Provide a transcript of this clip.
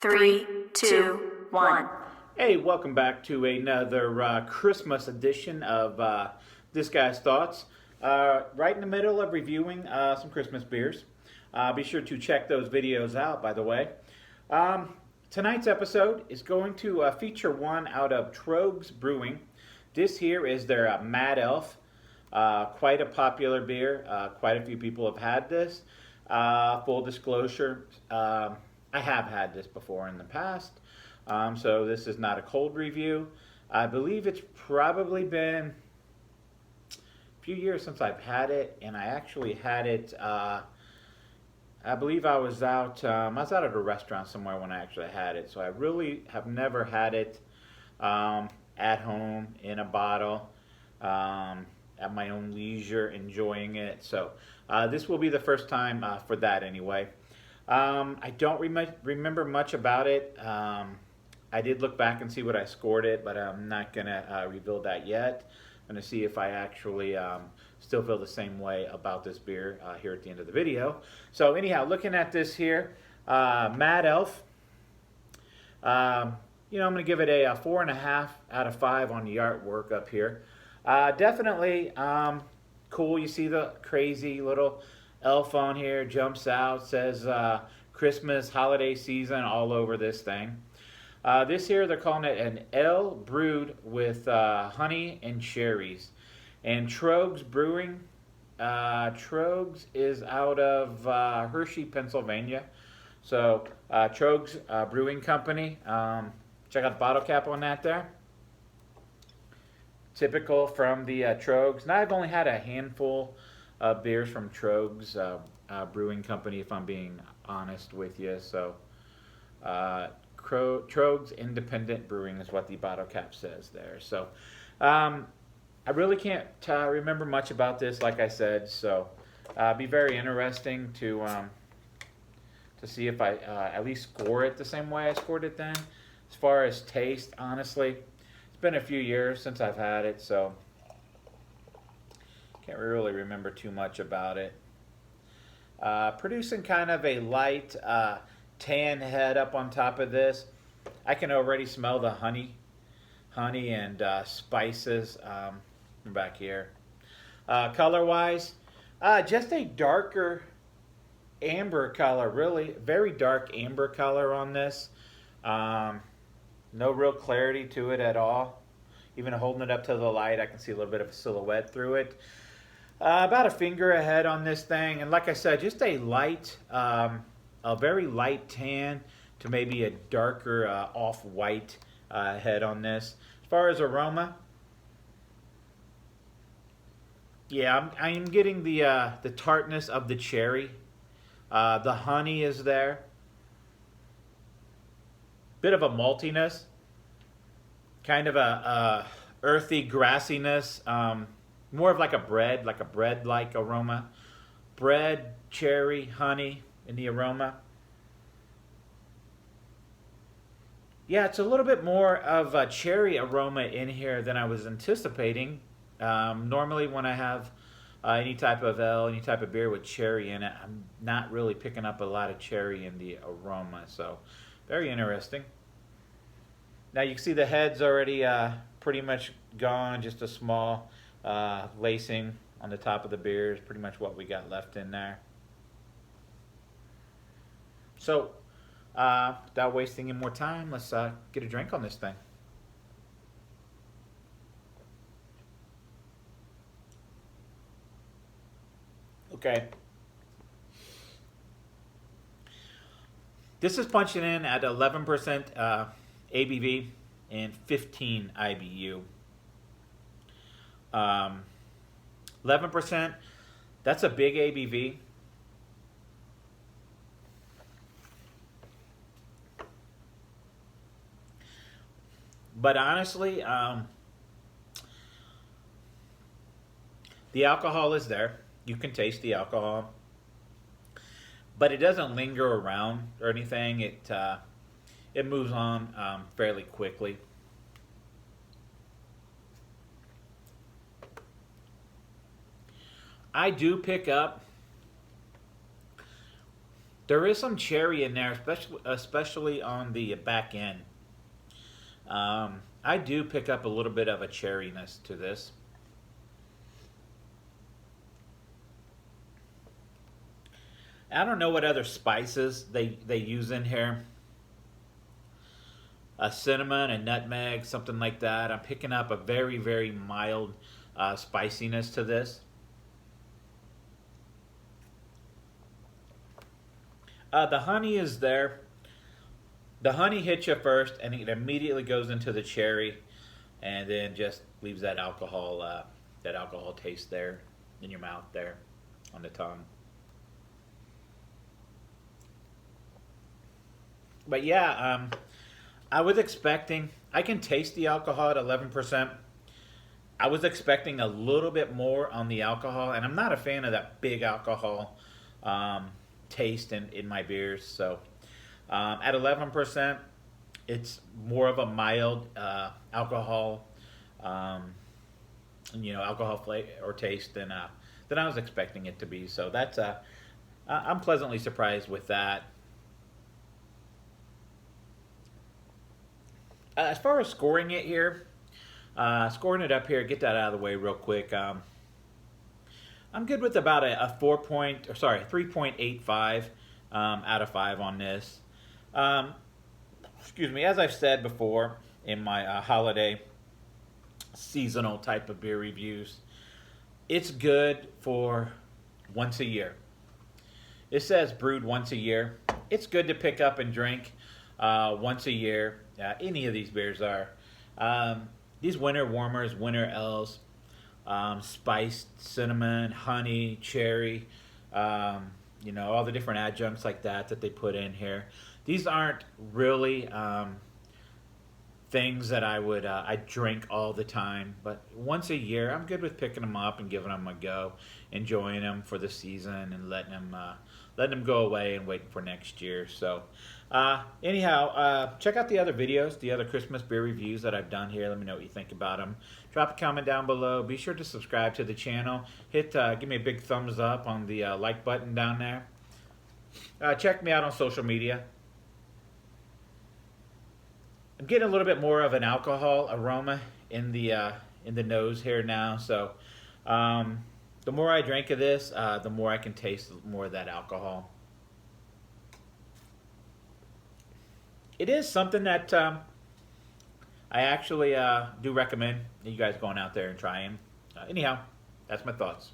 Three, two, one. Hey, welcome back to another Christmas edition of This Guy's Thoughts. Right in the middle of reviewing some Christmas beers. Be sure to check those videos out, by the way. Tonight's episode is going to feature one out of Troegs Brewing. This here is their Mad Elf. Quite a popular beer. Quite a few people have had this. Full disclosure, I have had this before in the past, so this is not a cold review. I believe it's probably been a few years since I've had it, and I actually had it, I believe I was out at a restaurant somewhere when I actually had it, so I really have never had it at home in a bottle, at my own leisure, enjoying it. So this will be the first time for that anyway. I don't remember much about it. I did look back and see what I scored it, but I'm not going to reveal that yet. I'm going to see if I actually still feel the same way about this beer here at the end of the video. So anyhow, looking at this here, Mad Elf, I'm going to give it a 4.5 out of 5 on the artwork up here. Definitely cool. You see the crazy little elf on here, jumps out, says Christmas, holiday season all over this thing. This here, they're calling it an ale brewed with honey and cherries. And Troegs Brewing, Troegs is out of Hershey, Pennsylvania. So Troegs Brewing Company, check out the bottle cap on that there. Typical from the Troegs. Now I've only had a handful beers from Troegs Brewing Company, if I'm being honest with you. So, Troegs Independent Brewing is what the bottle cap says there. So, I really can't remember much about this, like I said. So, be very interesting to see if I at least score it the same way I scored it then. As far as taste, honestly, it's been a few years since I've had it, so can't really remember too much about it. Producing kind of a light tan head up on top of this. I can already smell the honey and spices from back here. Color-wise, just a darker amber color, really. Very dark amber color on this. No real clarity to it at all. Even holding it up to the light, I can see a little bit of a silhouette through it. About a finger ahead on this thing, and like I said, just a light, a very light tan to maybe a darker off-white head on this. As far as aroma, yeah, I'm getting the tartness of the cherry. The honey is there. Bit of a maltiness, kind of a earthy grassiness. More of like a bread-like aroma. Bread, cherry, honey in the aroma. Yeah, it's a little bit more of a cherry aroma in here than I was anticipating. Normally when I have any type of ale, any type of beer with cherry in it, I'm not really picking up a lot of cherry in the aroma. So, very interesting. Now you can see the head's already pretty much gone, just a small lacing on the top of the beer is pretty much what we got left in there. So, without wasting any more time, let's get a drink on this thing. Okay. This is punching in at 11% ABV and 15 IBU. 11%, that's a big ABV. But honestly, the alcohol is there. You can taste the alcohol. But it doesn't linger around or anything. It moves on fairly quickly. I do pick up There is some cherry in there, especially on the back end. I do pick up a little bit of a cherryness to this. I don't know what other spices they use in here. A cinnamon, a nutmeg, something like that. I'm picking up a very, very mild spiciness to this. The honey is there. The honey hits you first, and it immediately goes into the cherry, and then just leaves that alcohol taste there in your mouth, there on the tongue. But yeah, I was expecting. I can taste the alcohol at 11%. I was expecting a little bit more on the alcohol, and I'm not a fan of that big alcohol taste in my beers. So at 11%, it's more of a mild alcohol, alcohol flavor or taste than I was expecting it to be. So that's I'm pleasantly surprised with that. As far as scoring it here, scoring it up here, get that out of the way real quick. I'm good with about a 3.85 out of 5 on this. Excuse me, as I've said before in my holiday seasonal type of beer reviews, it's good for once a year. It says brewed once a year. It's good to pick up and drink once a year. Any of these beers are. These winter warmers, winter ales, spiced cinnamon, honey, cherry, all the different adjuncts like that they put in here. These aren't really things that I drink all the time, but once a year, I'm good with picking them up and giving them a go, enjoying them for the season and letting them go away and waiting for next year. So anyhow, check out the other videos, the other Christmas beer reviews that I've done here. Let me know what you think about them. Drop a comment down below. Be sure to subscribe to the channel. Give me a big thumbs up on the like button down there. Check me out on social media. I'm getting a little bit more of an alcohol aroma in the nose here now. So the more I drink of this, the more I can taste more of that alcohol. It is something that I actually do recommend you guys going out there and trying. Anyhow, that's my thoughts.